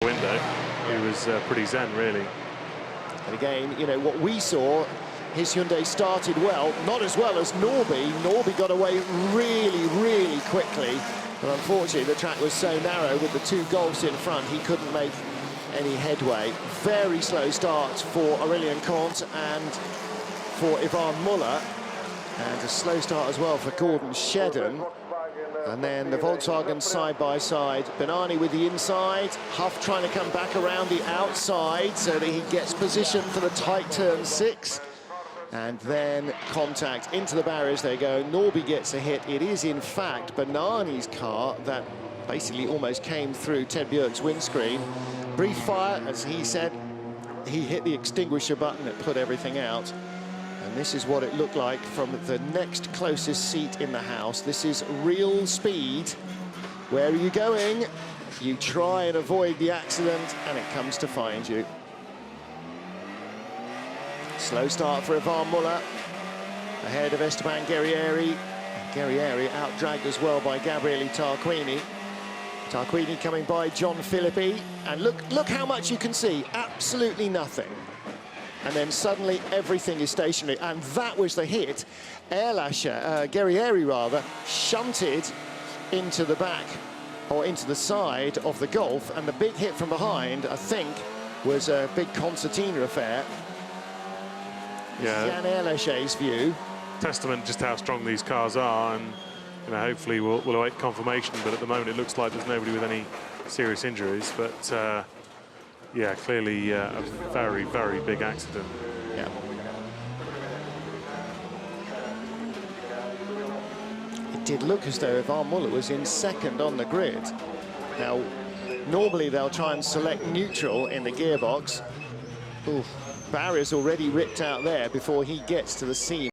window. He was pretty zen, really. And again, you know, what we saw, his Hyundai started well, not as well as Norby. Norby got away really, really quickly. But unfortunately, the track was so narrow with the two Golfs in front, he couldn't make any headway. Very slow start for Aurélien Comte and for Yvan Muller. And a slow start as well for Gordon Shedden. And then the Volkswagen side-by-side. Benani with the inside. Huff trying to come back around the outside so that he gets position for the tight turn 6. And then contact into the barriers they go. Norby gets a hit. It is, in fact, Benani's car that basically almost came through Ted Björk's windscreen. Brief fire, as he said. He hit the extinguisher button that put everything out. And this is what it looked like from the next closest seat in the house. This is real speed. Where are you going? You try and avoid the accident, and it comes to find you. Slow start for Yvan Muller, ahead of Esteban Guerrieri. Guerrieri out-dragged as well by Gabriele Tarquini. Tarquini coming by John Philippi. And look how much you can see, absolutely nothing. And then suddenly everything is stationary, and that was the hit. Guerrieri rather, shunted into the back, or into the side of the Golf, and the big hit from behind, I think, was a big concertina affair. Yeah. Jan Erlache's view. Testament just how strong these cars are, and you know, hopefully we'll await confirmation, but at the moment it looks like there's nobody with any serious injuries. But yeah, clearly a very, very big accident. Yeah. It did look as though Yvan Muller was in second on the grid. Now, normally they'll try and select neutral in the gearbox. Oof. Barriers already ripped out there before he gets to the seam.